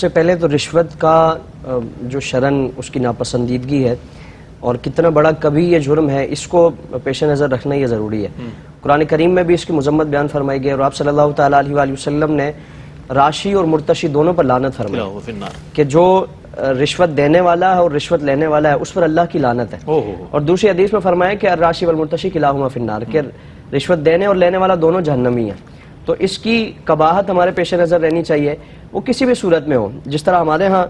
سے پہلے تو رشوت کا جو شرعن اس کی ناپسندیدگی ہے اور کتنا بڑا کبھی یہ جرم ہے، اس کو پیش نظر رکھنا یہ ضروری ہے۔ قرآن کریم میں بھی اس کی مذمت بیان فرمائی گئی اور آپ صلی اللہ تعالیٰ علیہ وآلہ وسلم نے راشی اور مرتشی دونوں پر لعنت فرمائی کہ جو رشوت دینے والا ہے اور رشوت لینے والا ہے اس پر اللہ کی لعنت ہے۔ اور دوسری حدیث میں فرمایا کہ الراشی والمرتشی کلاہما فی النار، کہ رشوت دینے اور لینے والا دونوں جہنمی ہیں۔ تو اس کی قباحت ہمارے پیش نظر رہنی چاہیے، وہ کسی بھی صورت میں ہو۔ جس طرح ہمارے ہاں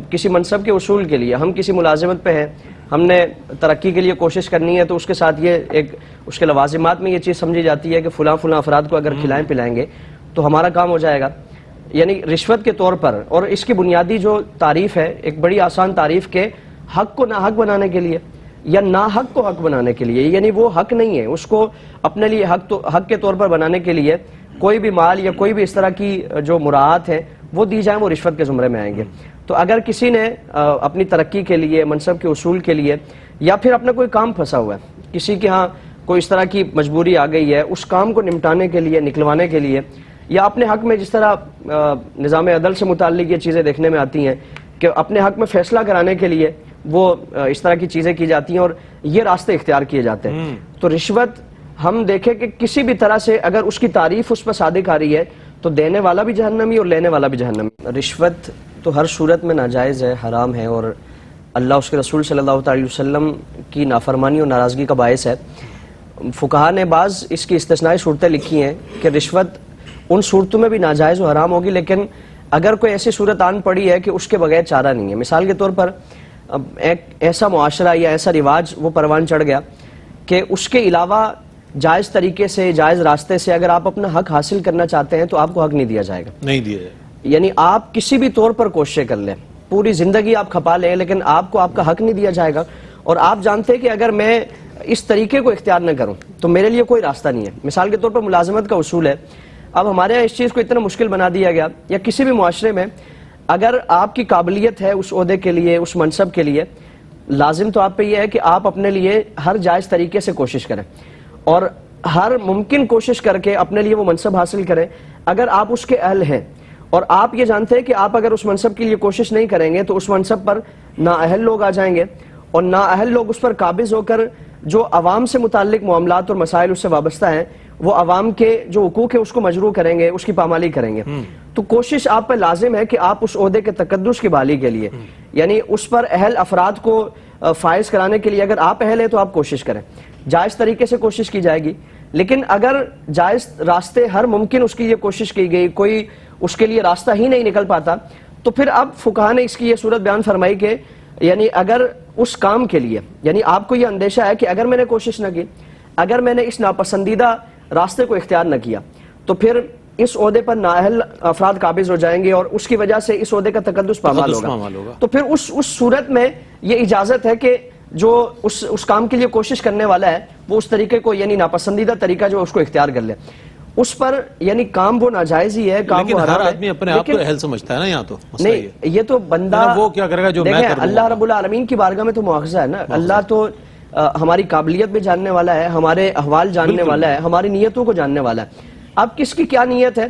کسی منصب کے اصول کے لیے ہم کسی ملازمت پہ ہیں، ہم نے ترقی کے لیے کوشش کرنی ہے، تو اس کے ساتھ یہ ایک اس کے لوازمات میں یہ چیز سمجھی جاتی ہے کہ فلاں افراد کو اگر کھلائیں پلائیں گے تو ہمارا کام ہو جائے گا۔ یعنی رشوت کے طور پر، اور اس کی بنیادی جو تعریف ہے ایک بڑی آسان تعریف کہ حق کو ناحق بنانے کے لیے یا ناحق کو حق بنانے کے لیے، یعنی وہ حق نہیں ہے، اس کو اپنے لیے حق کے طور پر بنانے کے لیے کوئی بھی مال یا کوئی بھی اس طرح کی جو مراعات ہے وہ دی جائیں، وہ رشوت کے زمرے میں آئیں گے۔ تو اگر کسی نے اپنی ترقی کے لیے، منصب کے اصول کے لیے، یا پھر اپنا کوئی کام پھنسا ہوا ہے، کسی کے ہاں کوئی اس طرح کی مجبوری آ گئی ہے، اس کام کو نمٹانے کے لیے، نکلوانے کے لیے، یا اپنے حق میں جس طرح نظام عدل سے متعلق یہ چیزیں دیکھنے میں آتی ہیں کہ اپنے حق میں فیصلہ کرانے کے لیے وہ اس طرح کی چیزیں کی جاتی ہیں اور یہ راستے اختیار کیے جاتے ہیں۔ تو رشوت ہم دیکھیں کہ کسی بھی طرح سے اگر اس کی تعریف اس پر صادق آ رہی ہے تو دینے والا بھی جہنمی اور لینے والا بھی جہنمی۔ رشوت تو ہر صورت میں ناجائز ہے، حرام ہے، اور اللہ اس کے رسول صلی اللہ علیہ وسلم کی نافرمانی اور ناراضگی کا باعث ہے۔ فقہا نے بعض اس کی استثنائی صورتیں لکھی ہیں کہ رشوت ان صورتوں میں بھی ناجائز و حرام ہوگی، لیکن اگر کوئی ایسی صورت آن پڑی ہے کہ اس کے بغیر چارہ نہیں ہے۔ مثال کے طور پر ایک ایسا معاشرہ یا ایسا رواج وہ پروان چڑھ گیا کہ اس کے علاوہ جائز طریقے سے، جائز راستے سے اگر آپ اپنا حق حاصل کرنا چاہتے ہیں تو آپ کو حق نہیں دیا جائے گا، نہیں دیا جائے گا۔ یعنی آپ کسی بھی طور پر کوششیں کر لیں، پوری زندگی آپ کھپا لیں، لیکن آپ کو آپ کا حق نہیں دیا جائے گا، اور آپ جانتے ہیں کہ اگر میں اس طریقے کو اختیار نہ کروں تو میرے لیے کوئی راستہ نہیں ہے۔ مثال کے طور پر ملازمت کا اصول ہے، اب ہمارے یہاں اس چیز کو اتنا مشکل بنا دیا گیا، یا کسی بھی معاشرے میں اگر آپ کی قابلیت ہے اس عہدے کے لیے، اس منصب کے لیے، لازم تو آپ پہ یہ ہے کہ آپ اپنے لیے ہر جائز طریقے سے کوشش کریں اور ہر ممکن کوشش کر کے اپنے لیے وہ منصب حاصل کریں اگر آپ اس کے اہل ہیں، اور آپ یہ جانتے ہیں کہ آپ اگر اس منصب کے لیے کوشش نہیں کریں گے تو اس منصب پر نااہل لوگ آ جائیں گے، اور نااہل لوگ اس پر قابض ہو کر جو عوام سے متعلق معاملات اور مسائل اس سے وابستہ ہیں وہ عوام کے جو حقوق ہے اس کو مجروح کریں گے، اس کی پامالی کریں گے۔ تو کوشش آپ پر لازم ہے کہ آپ اس عہدے کے تقدس کی بحالی کے لیے، یعنی اس پر اہل افراد کو فائز کرانے کے لیے اگر آپ اہل ہیں تو آپ کوشش کریں، جائز طریقے سے کوشش کی جائے گی۔ لیکن اگر جائز راستے ہر ممکن اس کے لیے کوشش کی گئی، کوئی اس کے لیے راستہ ہی نہیں نکل پاتا، تو پھر اب فقہا نے اس کی یہ صورت بیان فرمائی کہ یعنی اگر اس کام کے لیے، یعنی آپ کو یہ اندیشہ ہے کہ اگر میں نے کوشش نہ کی، اگر میں نے اس ناپسندیدہ راستے کو اختیار نہ کیا تو پھر اس عہدے پر نااہل افراد قابض ہو جائیں گے اور اس کی وجہ سے اس عہدے کا تقدس پامال ہوگا۔ تو پھر اس صورت میں یہ اجازت ہے کہ جو اس کام کے لیے کوشش کرنے والا ہے وہ اس طریقے کو، یعنی ناپسندیدہ طریقہ جو اس کو اختیار کر لے، اس پر یعنی کام وہ ناجائز ہی ہے، کام وہ حرام ہے۔ ہر آدمی اپنے آپ کو اہل سمجھتا ہے نا، یہاں تو نہیں، یہ تو بندہ وہ کیا کرے گا جو میں کر دوں گا۔ اللہ رب العالمین کی بارگاہ میں تو مواخذہ ہے نا، اللہ تو ہماری قابلیت بھی جاننے والا ہے، ہمارے احوال جاننے والا ہے، ہماری نیتوں کو جاننے والا ہے۔ اب کس کی کیا نیت ہے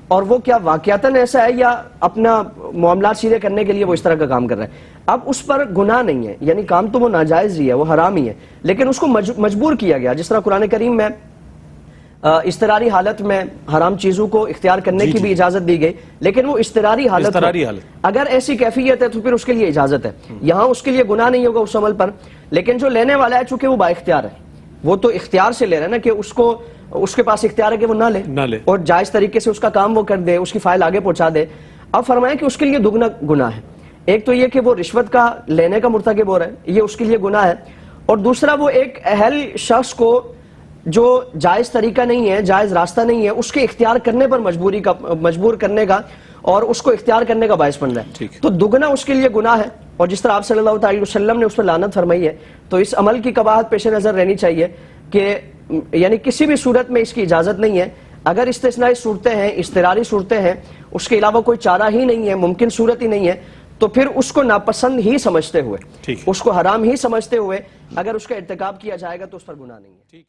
اور وہ کیا واقعتاً ایسا ہے یا اپنا معاملات سیدھے کرنے کے لیے وہ اس طرح کا کام کر رہا ہے، اب اس پر گناہ نہیں ہے، یعنی کام تو وہ ناجائز ہی ہے، وہ حرام ہی ہے، لیکن اس کو مجبور کیا گیا۔ جس طرح قرآن کریم میں اضطراری حالت میں حرام چیزوں کو اختیار کرنے کی بھی اجازت دی گئی، لیکن وہ اضطراری حالت اگر ایسی کیفیت ہے تو پھر اس کے لیے اجازت ہے، یہاں اس کے لیے گناہ نہیں ہوگا اس عمل پر۔ لیکن جو لینے والا ہے چونکہ وہ با اختیار ہے، وہ تو اختیار سے لے رہا ہے نا، کہ اس کے پاس اختیار ہے کہ وہ نہ لے اور جائز طریقے سے اس کا کام وہ کر دے، اس کی فائل آگے پہنچا دے۔ اب فرمائیں کہ اس کے لیے دگنا گناہ ہے، ایک تو یہ کہ وہ رشوت کا لینے کا مرتکب ہو رہا ہے، یہ اس کے لیے گناہ ہے، اور دوسرا وہ ایک اہل شخص کو جو جائز طریقہ نہیں ہے، جائز راستہ نہیں ہے، اس کے اختیار کرنے پر مجبور کرنے کا اور اس کو اختیار کرنے کا باعث بن رہا ہے، تو دگنا اس کے لیے گناہ ہے۔ اور جس طرح آپ صلی اللہ علیہ وسلم نے اس پر لعنت فرمائی ہے، تو اس عمل کی قباحت پیش نظر رہنی چاہیے کہ یعنی کسی بھی صورت میں اس کی اجازت نہیں ہے۔ اگر استثنائی صورتیں ہیں، اضطراری صورتیں ہیں، اس کے علاوہ کوئی چارہ ہی نہیں ہے، ممکن صورت ہی نہیں ہے، تو پھر اس کو ناپسند ہی سمجھتے ہوئے، اس کو حرام ہی سمجھتے ہوئے اگر اس کا ارتکاب کیا جائے گا تو اس پر گناہ نہیں ہے۔